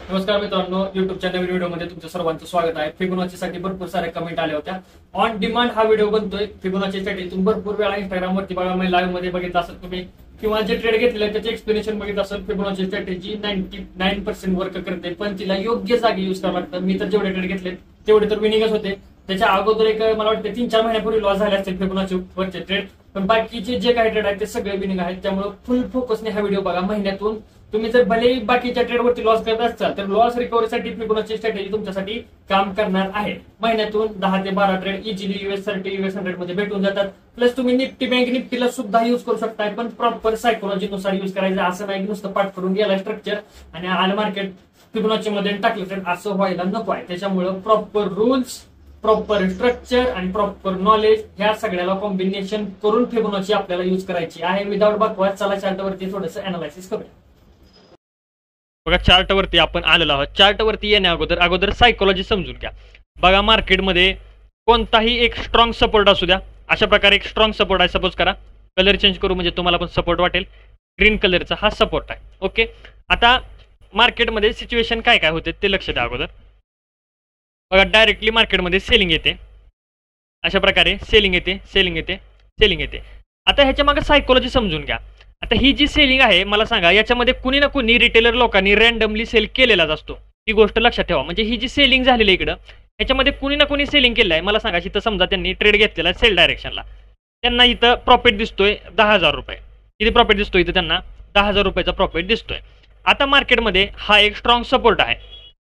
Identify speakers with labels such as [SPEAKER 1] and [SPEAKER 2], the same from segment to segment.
[SPEAKER 1] नमस्कार मित्रांनो, युट्यूबच्या नवीन व्हिडिओमध्ये तुमचं सर्वांचं स्वागत आहे. फिबोनाचीसाठी भरपूर सारे कमेंट आल्या होत्या. ऑन डिमांड हा व्हिडिओ बनतोय. फिबोनाची स्ट्रॅटेजी भरपूर वेळा इंस्टाग्रामवरती बघा, मी लाईव्ह मध्ये बघितलं असेल तुम्ही, किंवा जे ट्रेड घेतले त्याचे एक्सप्लेनेशन बघितलं असेल. फिबोनाची स्ट्रॅटेजी 99% वर्क करते, पण तिला योग्य जागी युज करावं लागतं. मी तर जेवढे ट्रेड घेतले तेवढे तर विनिंगच होते. त्याच्या अगोदर एक मला वाटतं 3-4 महिन्यापूर्वी लॉस झाले असतील फिबोनाची वरचे ट्रेड, पण बाकीचे जे काही ट्रेड आहेत ते सगळे विनिंग आहेत. त्यामुळे फुल फोकसने हा व्हिडिओ बघा. महिन्यातून तुम्ही जर भले बाकीच्या ट्रेडवरती लॉस करत असाल तर लॉस रिकव्हरीसाठी फिबोनाची स्ट्रॅटेजी तुमच्यासाठी काम करणार आहे. महिन्यातून 10 ते 12 ट्रेड इझिली US30 US100 मध्ये भेटून जातात. प्लस तुम्ही निफ्टी बँक निफ्टीला सुद्धा युज करू शकताय, पण प्रॉपर सायकोलॉजीनुसार युज करायचं. असं नाही नुसतं पाठ करून गेला स्ट्रक्चर आणि आलं मार्केट फिबोनाची मध्ये टाकलं ट्रेड, असं व्हायला नको आहे. त्याच्यामुळे प्रॉपर रूल्स, प्रॉपर स्ट्रक्चर आणि प्रॉपर नॉलेज ह्या सगळ्याला कॉम्बिनेशन करून फिबोनाची आपल्याला युज करायची आहे. विदाउट बकवास चला चार्टवरती थोडंसं अनालायसिस करूया.
[SPEAKER 2] बघा, चार्टवरती आपण आलेलो आहोत. चार्टवरती येण्या अगोदर सायकोलॉजी समजून घ्या. बघा, मार्केटमध्ये कोणताही एक स्ट्रॉंग सपोर्ट असू द्या. अशा प्रकारे एक स्ट्रॉंग सपोर्ट आहे. सपोज करा, कलर चेंज करू म्हणजे तुम्हाला पण सपोर्ट वाटेल. ग्रीन कलरचा हा सपोर्ट आहे. ओके, आता मार्केटमध्ये सिच्युएशन काय काय होते ते लक्ष द्या अगोदर. बघा, डायरेक्टली मार्केटमध्ये सेलिंग येते. अशा प्रकारे सेलिंग येते, सेलिंग येते, सेलिंग येते. आता ह्याच्या मागे सायकोलॉजी समजून घ्या. आता ही जी सेलिंग आहे, मला सांगा, याच्यामध्ये कुणी ना कुणी रिटेलर लोकांनी रँडमली सेल केलेलाच असतो. ही गोष्ट लक्षात ठेवा. म्हणजे ही जी सेलिंग झालेली आहे इकडं, ह्याच्यामध्ये कुणी ना कुणी सेलिंग केलं आहे. मला सांगा, इथं समजा त्यांनी ट्रेड घेतलेला आहे सेल डायरेक्शनला, त्यांना इथं प्रॉफिट दिसतोय 10,000 रुपये. किती प्रॉफिट दिसतोय इथं? त्यांना 10,000 रुपयाचा प्रॉफिट दिसतोय. आता मार्केटमध्ये हा एक स्ट्रॉंग सपोर्ट आहे.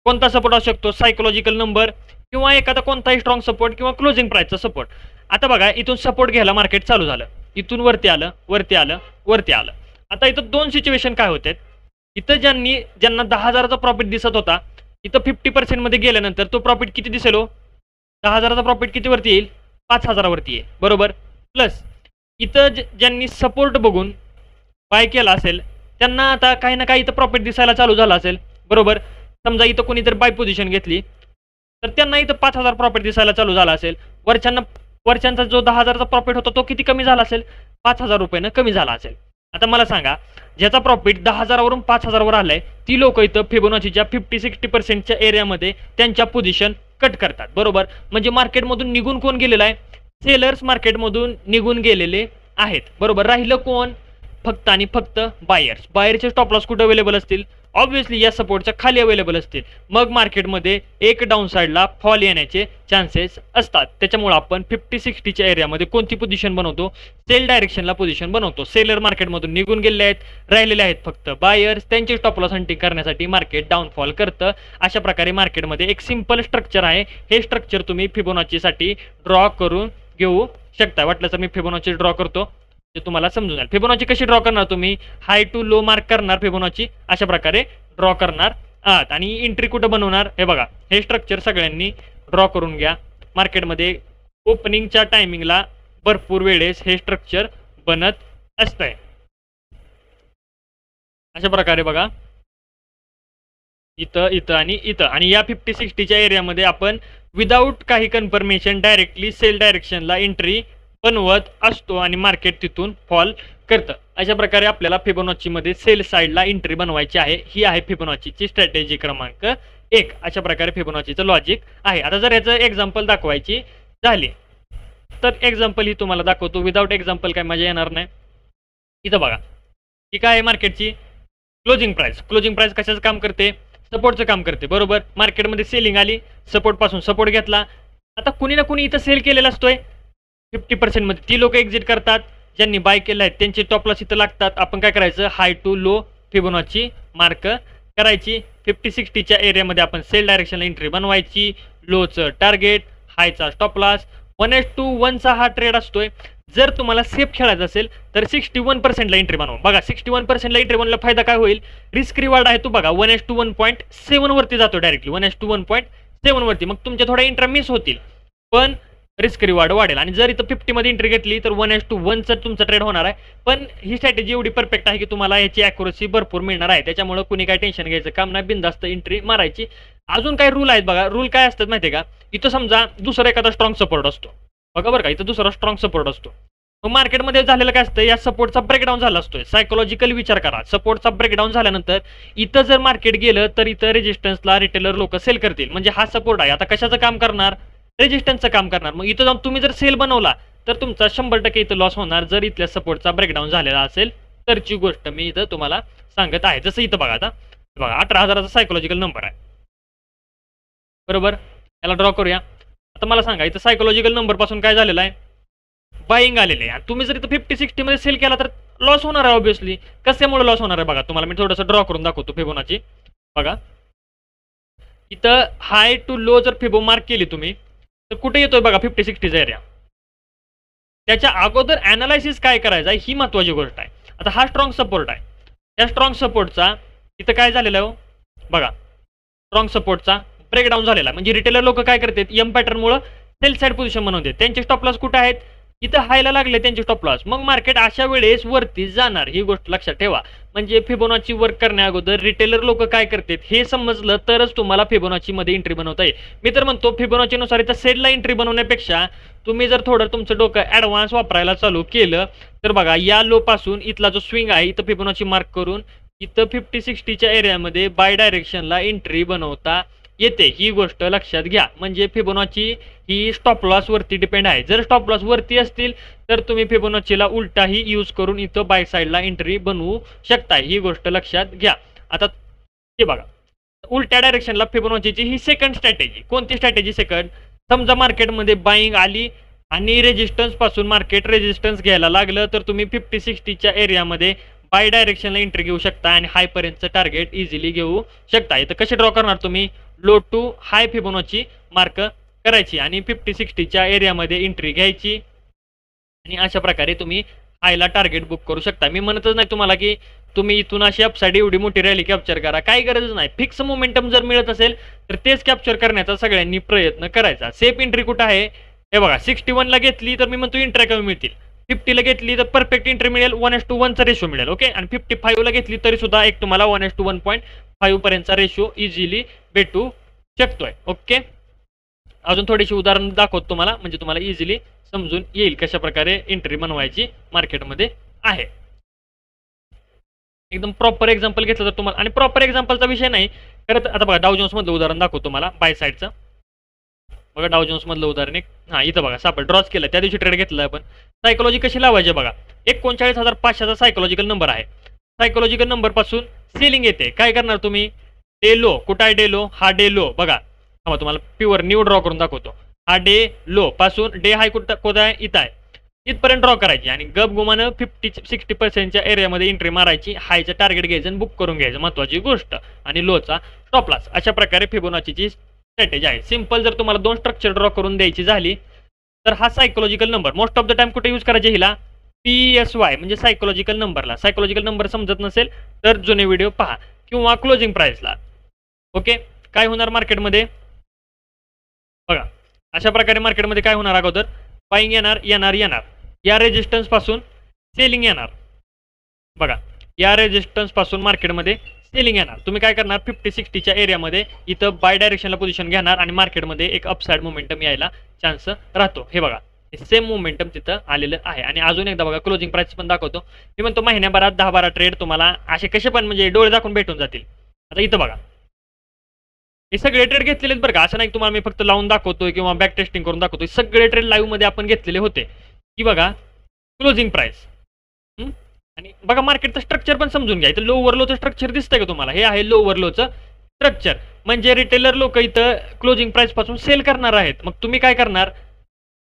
[SPEAKER 2] कोणता सपोर्ट असू शकतो? सायकोलॉजिकल नंबर किंवा एखादा कोणताही स्ट्रॉंग सपोर्ट किंवा क्लोजिंग प्राइसचा सपोर्ट. आता बघा, इथून सपोर्ट घ्यायला मार्केट चालू झालं, इथून वरती आलं, वरती आलं, वरती आलं. आता इथं दोन सिच्युएशन काय होते. इथं ज्यांना 10,000चा प्रॉफिट दिसत होता, इथं 50% मध्ये गेल्यानंतर तो प्रॉफिट किती दिसेल हो? 10,000चा प्रॉफिट किती वरती येईल? 5,000 वरती येईल, बरोबर. प्लस इथं ज्यांनी सपोर्ट बघून बाय केला असेल त्यांना आता काही ना काही इथं प्रॉफिट दिसायला चालू झाला असेल, बरोबर. समजा इथं कोणी जर बाय पोझिशन घेतली तर त्यांना इथं 5,000 प्रॉफिट दिसायला चालू झाला असेल. वरच्यांचा जो 10,000चा प्रॉफिट होता तो किती कमी झाला असेल? 5,000 रुपयानं कमी झाला असेल. आता मला सांगा, ज्याचा प्रॉफिट 10,000 वरून 5,000 वर आलाय, ती लोक इथं फिबोनाचीच्या 50-60%च्या एरियामध्ये त्यांच्या पोझिशन कट करतात, बरोबर. म्हणजे मार्केटमधून निघून कोण गेलेला आहे? सेलर्स मार्केटमधून निघून गेलेले आहेत, बरोबर. राहिलं कोण? फक्त आणि फक्त बायर्स. बायरचे स्टॉप लॉस कुठे अवेलेबल असतील? ऑब्व्हियसली या सपोर्टच्या खाली अवेलेबल असतील. मग मार्केटमध्ये एक डाऊन साईडला फॉल येण्याचे चान्सेस असतात. त्याच्यामुळे आपण 50-60च्या एरियामध्ये कोणती पोझिशन बनवतो? सेल डायरेक्शनला पोझिशन बनवतो. सेलर मार्केटमधून निघून गेलेले आहेत, राहिलेले आहेत फक्त बायर्स. त्यांचे स्टॉप लॉस हंटिंग करण्यासाठी मार्केट डाऊनफॉल करतं. अशा प्रकारे मार्केटमध्ये एक सिंपल स्ट्रक्चर आहे. हे स्ट्रक्चर तुम्ही फिबोनाचीसाठी ड्रॉ करून घेऊ शकता. वाटलं तर मी फिबोनाची ड्रॉ करतो, ते तुम्हाला समजून जाईल. फिबोनाची कशी ड्रॉ करणार? तुम्ही हाय टू लो मार्क करणार फिबोनाची, अशा प्रकारे ड्रॉ करणार आहात. आणि एंट्री कुठं बनवणार? हे बघा, हे स्ट्रक्चर सगळ्यांनी ड्रॉ करून घ्या. मार्केटमध्ये ओपनिंगच्या टायमिंगला भरपूर वेळेस हे स्ट्रक्चर बनत असतंय. अशा प्रकारे बघा, इथं, इथं आणि इथं. आणि या 50-60च्या एरियामध्ये आपण विदाऊट काही कन्फर्मेशन डायरेक्टली सेल डायरेक्शनला एंट्री बनवत असतो आणि मार्केट तिथून फॉल करतं. अशा प्रकारे आपल्याला फिबोनाचीमध्ये सेल साईडला एंट्री बनवायची आहे. ही आहे फिबोनाचीची स्ट्रॅटेजी क्रमांक 1. अशा प्रकारे फिबोनाचीचं लॉजिक आहे. आता जर याचं एक्झाम्पल दाखवायची झाली तर एक्झाम्पल ही तुम्हाला दाखवतो. विदाऊट एक्झाम्पल काय मजा येणार नाही. इथं बघा, ही काय आहे मार्केटची क्लोजिंग प्राइस. क्लोजिंग प्राइस कशाचं काम करते? सपोर्टचं काम करते, बरोबर. मार्केटमध्ये सेलिंग आली, सपोर्ट पासून सपोर्ट घेतला. आता कुणी ना कुणी इथं सेल केलेला असतोय 50% मध्ये. ती लोक एक्झिट करतात. ज्यांनी बाय केलं आहे त्यांचे टॉप लॉस इथं लागतात. आपण काय करायचं? हाय टू लो फिबोनाची मार्क करायची. 50-60च्या एरियामध्ये आपण सेल डायरेक्शनला एंट्री बनवायची. लोचं टार्गेट, हायचा स्टॉप लॉस. 1:1चा हा ट्रेड असतोय. जर तुम्हाला सेफ खेळायचं असेल तर 61%ला एंट्री बनवा. बघा, 61%ला एंट्री बनवला फायदा काय होईल? रिस्क रिवॉर्ड आहे तो बघा, 1:1.7 वरती जातो डायरेक्टली, 1:1.7 वरती. मग तुमच्या थोड्या एंट्री मिस होतील, पण रिस्क रिवॉर्ड वाढेल. आणि जर इथं 50 मध्ये एंट्री घेतली तर 1:1चा तुमचा ट्रेड होणार आहे. पण ही स्ट्रॅटेजी एवढी परफेक्ट आहे की तुम्हाला याची ॲक्युरसी भरपूर मिळणार आहे. त्याच्यामुळे कुणी काय टेन्शन घ्यायचं काम नाही, बिनधास्त एंट्री मारायची. अजून काय रूल आहेत बघा. रूल काय असतात माहिती आहे का? इथं समजा दुसरा एखादा स्ट्रॉंग सपोर्ट असतो, बघा बरं का, इथं दुसरा स्ट्रॉंग सपोर्ट असतो. मग मार्केटमध्ये झालेलं काय असतं, या सपोर्टचा ब्रेकडाऊन झाला असतोय. सायकोलॉजिकल विचार करा, सपोर्टचा ब्रेकडाऊन झाल्यानंतर इथं जर मार्केट गेलं तर इथं रेजिस्टन्सला रिटेलर लोक सेल करतील. म्हणजे हा सपोर्ट आहे, आता कशाचं काम करणार, रेजिस्टन्सचं काम करणार. मग इथं जाऊन तुम्ही जर सेल बनवला तर तुमचा 100% इथं लॉस होणार, जर इथल्या सपोर्टचा ब्रेकडाऊन झालेला असेल तरची गोष्ट मी इथं तुम्हाला सांगत आहे. जसं इथं बघा, आता बघा 18,000चा सायकोलॉजिकल नंबर आहे, बरोबर. याला ड्रॉ करूया. आता मला सांगा, इथं सायकोलॉजिकल नंबर पासून काय झालेलं आहे, बाईंग आलेले आहे. तुम्ही जर इथं 50-60 मध्ये सेल केला तर लॉस होणार आहे ऑब्व्हियसली. कशामुळे लॉस होणार आहे बघा, तुम्हाला मी थोडंसं ड्रॉ करून दाखवतो फिबोनाची. बघा इथं हाय टू लो जर फिबो मार्क केली तुम्ही तर कुठे येतोय बघा 50-60चा एरिया. त्याच्या अगोदर अनालायसिस काय करायचं आहे ही महत्वाची गोष्ट आहे. आता हा स्ट्रॉंग सपोर्ट आहे, या स्ट्रॉंग सपोर्टचा इथं काय झालेलं आहे बघा, स्ट्रॉंग सपोर्टचा ब्रेकडाऊन झालेला. म्हणजे रिटेलर लोक काय करतात, एम पॅटर्नमुळे सेल साईड पोझिशन बनवते. त्यांचे स्टॉप लॉस कुठे आहेत, इथं हायला लागले त्यांचे स्टॉप लॉस. मग मार्केट अशा वेळेस वरती जाणार, ही गोष्ट लक्षात ठेवा. म्हणजे फिबोनाची वर्क करण्या अगोदर रिटेलर लोक काय करतात हे समजलं तरच तुम्हाला फिबोनाची मध्ये एंट्री बनवता येईल. मी तर म्हणतो फिबोनाची नुसार इथं सेलला एंट्री बनवण्यापेक्षा तुम्ही जर थोडं तुमचं डोकं ऍडव्हान्स वापरायला चालू केलं तर बघा, या लो पासून इथला जो स्विंग आहे इथं फिबोनाची मार्क करून इथं 50-60च्या एरियामध्ये बाय डायरेक्शनला एंट्री बनवता येते, ही गोष्ट लक्षात घ्या. म्हणजे फिबोनाची ही स्टॉप लॉस वरती डिपेंड आहे. जर स्टॉप लॉस वरती असतील तर तुम्ही फिबोनाचीला उलटाही यूज करून इथं बाय साईडला एंट्री बनवू शकता, ही गोष्ट लक्षात घ्या. आता हे बघा, उलट्या डायरेक्शनला फिबोनाचीची ही सेकंड स्ट्रॅटेजी. कोणती स्ट्रॅटेजी सेकंड, समजा मार्केटमध्ये बाईंग आली आणि रेजिस्टन्स पासून मार्केट रेजिस्टन्स घ्यायला लागलं तर तुम्ही 50-60च्या एरियामध्ये बाय डायरेक्शनला एंट्री घेऊ शकता आणि हाय पर्यंतचं टार्गेट इझिली घेऊ शकता. इथं कसे ड्रॉ करणार तुम्ही, low to high Fibonacci mark करायची आणि 50-60च्या एरियामध्ये एंट्री घ्यायची आणि अशा प्रकारे तुम्ही हायला टार्गेट बुक करू शकता. मी म्हणतच नाही तुम्हाला की तुम्ही इथून अशी अपसाईड एवढी मोठी रॅली कॅप्चर करा, काही गरज नाही. फिक्स मोमेंटम जर मिळत असेल तर तेच कॅप्चर करण्याचा सगळ्यांनी प्रयत्न करायचा. सेफ एंट्री कुठं आहे हे बघा, 61ला घेतली तर मी म्हणतो एंट्री कमी मिळतील, 50ला घेतली तर परफेक्ट एंट्री मिळेल, 1:1चा रेशो मिळेल. ओके, आणि 55ला घेतली तरी सुद्धा एक तुम्हाला 1:1.5 पर्यंतचा रेशो इझिली भेटू शकतोय. ओके, अजून थोडीशी उदाहरण दाखवतो तुम्हाला, म्हणजे तुम्हाला इझिली समजून येईल कशा प्रकारे एंट्री बनवायची मार्केटमध्ये आहे. एकदम प्रॉपर एक्झाम्पल घेतलं तर तुम्हाला, आणि प्रॉपर एक्झाम्पलचा विषय नाही खरं तर. आता बघा डाव जोन्स मधलं उदाहरण दाखवतो तुम्हाला बाय साईडचं. बघा डाव जोन्स मधलं उदाहरण एक, हा इथं बघा सापड ड्रॉच केलं, त्या दिवशी ट्रेड घेतला आपण. सायकोलॉजी कशी लावायची बघा, 39,500चा सायकोलॉजिकल नंबर आहे. सायकोलॉजिकल नंबर पासून सेलिंग येते, काय करणार तुम्ही, डे लो कुठं आहे, डे लो, हा डे लो बघा, तुम्हाला प्युअर न्यू ड्रॉ करून दाखवतो. हा डे लो पासून डे हाय कुठं आहे, इथं आहे, इथपर्यंत ड्रॉ करायची आणि गप गुमानं 50-60%च्या एरियामध्ये एंट्री मारायची, हायचं टार्गेट घ्यायचं आणि बुक करून घ्यायचं, महत्वाची गोष्ट, आणि लोचा स्टॉप लॉस. अशा प्रकारे फिबोनाचीची स्ट्रॅटेजी आहे. सिंपल जर तुम्हाला 2 स्ट्रक्चर ड्रॉ करून द्यायची झाली तर हा psychological number most of the time कुठे यूज करायचे, हिला PSY म्हणजे सायकोलॉजिकल नंबरला. सायकोलॉजिकल नंबर समजत नसेल तर जुने व्हिडिओ पहा किंवा क्लोजिंग प्राइसला. ओके, काय होणार मार्केटमध्ये बघा, अशा प्रकारे मार्केटमध्ये काय होणार, अगोदर बाईंग येणार येणार येणार, या रेजिस्टन्स पासून सेलिंग येणार बघा, या रेजिस्टन्स पासून मार्केटमध्ये सेलिंग येणार. तुम्ही काय करणार, 50-60च्या एरियामध्ये इथं बाय डायरेक्शनला पोझिशन घेणार आणि मार्केटमध्ये एक अपसाईड मोमेंटम यायला चान्स राहतो. हे बघा सेम मोमेंटम तिथं आलेलं आहे. आणि अजून एकदा बघा क्लोजिंग प्राइस पण दाखवतो. मी म्हणतो महिन्याभरात 10-12 ट्रेड तुम्हाला असे कसे पण म्हणजे डोळे दाखवून भेटून जातील. आता इथं बघा हे सगळे ट्रेड घेतलेले बरं का, असं नाही तुम्हाला मी फक्त लावून दाखवतोय किंवा बॅक टेस्टिंग करून दाखवतोय. सगळे ट्रेड लाईव्ह मध्ये आपण घेतलेले होते. की बघा क्लोजिंग प्राइस आणि बघा मार्केटचं स्ट्रक्चर पण समजून घ्या. इथं लो ओव्हरलोचं स्ट्रक्चर दिसतंय का तुम्हाला, हे आहे लो ओव्हरलोचं स्ट्रक्चर. म्हणजे रिटेलर लोक इथं क्लोजिंग प्राइस पासून सेल करणार आहेत. मग तुम्ही काय करणार,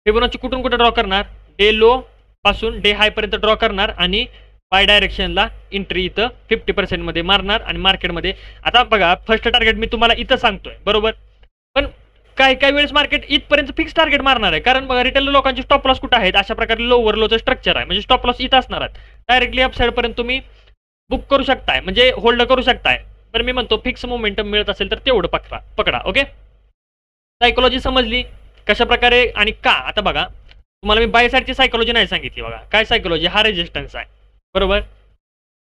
[SPEAKER 2] फिबोनाची कुठून कुठे ड्रॉ करणार, डे लो पासून डे हाय पर्यंत ड्रॉ करणार आणि बाय डायरेक्शनला एंट्री इथं 50% मध्ये मारणार आणि मार्केटमध्ये. आता बघा फर्स्ट टार्गेट मी तुम्हाला इथं सांगतोय बरोबर, पण काही वेळेस मार्केट इथपर्यंत फिक्स टार्गेट मारणार आहे. कारण बघा रिटेलर लोकांचे स्टॉप लॉस कुठे आहेत, अशा प्रकारे लो ओव्हरलोचं स्ट्रक्चर आहे. म्हणजे स्टॉप लॉस इथं असणार आहेत, डायरेक्टली अपसाईड पर्यंत तुम्ही बुक करू शकताय, म्हणजे होल्ड करू शकताय. पण मी म्हणतो फिक्स मोमेंटम मिळत असेल तर तेवढं पकडा. ओके, सायकोलॉजी समजली कशा प्रकारे आणि का. आता बघा तुम्हाला मी बाय साईडची सायकोलॉजी नाही सांगितली. बघा काय सायकोलॉजी, हा रेजिस्टन्स आहे बरोबर,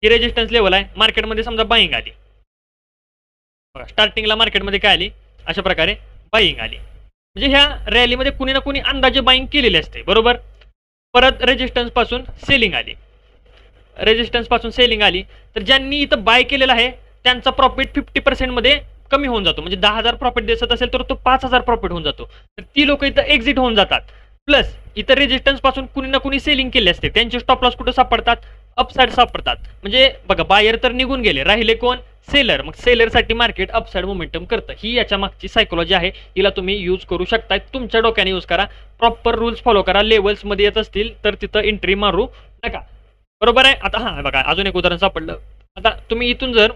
[SPEAKER 2] ही रेजिस्टन्स लेवल आहे. मार्केटमध्ये समजा बाईंग आली बघा, स्टार्टिंगला मार्केटमध्ये काय आली, अशा प्रकारे बाईंग आली. म्हणजे ह्या रॅलीमध्ये कुणी ना कुणी अंदाजे बाईंग केलेली असते बरोबर. परत रेजिस्टन्स पासून सेलिंग आली, रेजिस्टन्स पासून सेलिंग आली, तर ज्यांनी इथं बाय केलेलं आहे त्यांचा प्रॉफिट 50% मध्ये कमी होऊन जातो. म्हणजे 10,000 प्रॉफिट दिसत असेल तर तो 5,000 प्रॉफिट होऊन जातो. तर ती लोक इथं एक्झिट होऊन जातात. प्लस इथं रेजिस्टन्स पासून कुणी ना कुणी सेलिंग केली असते, त्यांचे स्टॉप लॉस कुठे सापडतात, अपसाईड सापडतात. म्हणजे बघा बायर तर निघून गेले, राहिले कोण, सेलर. मग सेलरसाठी मार्केट अपसाईड मोमेंटम करतं. ही याच्या मागची सायकोलॉजी आहे, हिला तुम्ही यूज करू शकता. तुमच्या डोक्याने यूज करा, प्रॉपर रूल्स फॉलो करा. लेवल्स मध्ये येत असतील तर तिथं एंट्री मारू नका. बरोबर आहे. आता हा बघा अजून एक उदाहरण सापडलं. आता तुम्ही इथून जर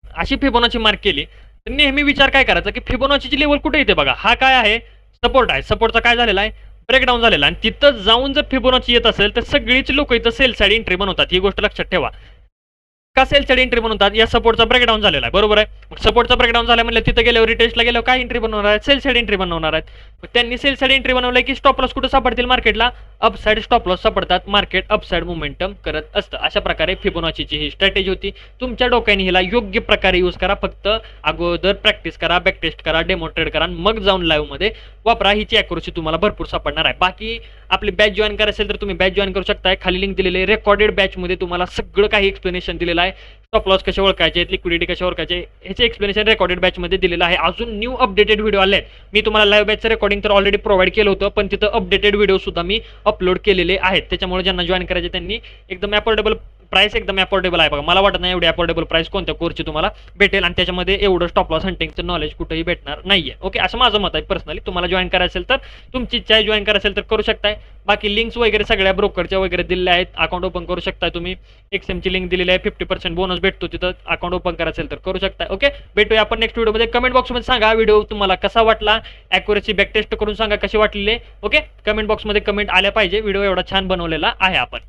[SPEAKER 2] अशी फिबोनाची मार्क केली तर नेहमी विचार काय करायचा की फिबोनाचीची लेवल कुठे येते. बघा हा काय आहे, सपोर्ट आहे. सपोर्टचा काय झालेला आहे, ब्रेकडाऊन झालेला. आणि तिथं जाऊन जर फिबोनाची येत असेल तर सगळीच लोक इथं सेल साइड एंट्री बनवतात. ही गोष्ट लक्षात ठेवा. का सेल साइड एंट्री बनवतात, या सपोर्टचा ब्रेकडाऊन झालेला आहे. बरोबर आहे. मग सपोर्टचा ब्रेकडाऊन झाला म्हणजे तिथे गेल्यावर रिटेस्टला गेल्यावर काय एंट्री बनवणार आहेत, सेल साइड एंट्री बनवणार आहेत. मग त्यांनी सेल साइड एंट्री बनवलंय की स्टॉप लॉस कुठे सापडतील, मार्केटला अपसाइड स्टॉप लॉस सापडतात. मार्केट अपसाइड मोमेंटम करत असतं. अशा प्रकारे फिबोनाचीची ही स्ट्रॅटेजी होती. तुमच्या डोक्याने हिला योग्य प्रकारे यूज करा. फक्त अगोदर प्रॅक्टिस करा, बॅक टेस्ट करा, डेमॉन्स्ट्रेट करा, मग जाऊन लाईव्ह मध्ये वापरा. हिची अॅक्युरसी तुम्हाला भरपूर सापडणार आहे. बाकी आपली बॅच जॉईन करायचं असेल तर तुम्ही बॅच जॉईन करू शकता. खाली लिंक दिलेली आहे. रेकॉर्डेड बॅच मध्ये तुम्हाला सगळं काही एक्सप्लेनेशन दिलेलं आहे. स्टॉप लॉस कसे ओळखायचे, लिक्विडिटी कसे ओळखायचे, ह्याचे एक्सप्लेनेशन रेकॉर्डेड बॅच मध्ये दिलेलं आहे. अजून न्यू अपडेटेड व्हिडिओ आले आहेत. मी तुम्हाला लाईव्ह बॅचचं रेकॉर्डिंग तर ऑलरेडी प्रोव्हाइड केलं होतं, पण तिथं अपडेटेड व्हिडिओ सुद्धा मी अपलोड केलेले आहेत. त्याच्यामुळे ज्यांना जॉईन करायचे त्यांनी एकदम अफोर्डेबल प्राइस, एकदम अफोर्डेबल आहे. बघा मला वाटत नाही एवढी अफोर्डेबल प्राइस कोणत्या कोर्सची तुम्हाला भेटेल, आणि त्याच्यामध्ये एवढं स्टॉप लॉस हंटिंगचं नॉलेज कुठेही भेटणार नाहीये. ओके, असं माझं मत आहे पर्सनली. तुम्हाला जॉईन करायचं असेल तर, तुमची इच्छा आहे जॉईन करायचं असेल तर करू शकताय. बाकी लिंक्स वगैरे सगळ्या ब्रोकरच्या वगैरे दिलेल्या आहेत. अकाउंट ओपन करू शकताय तुम्ही. एक्सएमची लिंक दिलेली आहे, 50% बोनस भेटतो तिथं. अकाउंट ओपन करायचं असेल तर करू शकताय. ओके, भेटूया आपण नेक्स्ट व्हिडिओमध्ये. कमेंट बॉक्समध्ये सांगा व्हिडिओ तुम्हाला कसा वाटला, अॅक्युरसी बॅक टेस्ट करून सांगा कशी वाटलेली. ओके, कमेंट बॉक्समध्ये कमेंट आल्या पाहिजे. व्हिडिओ एवढा छान बनवलेला आहे आपण.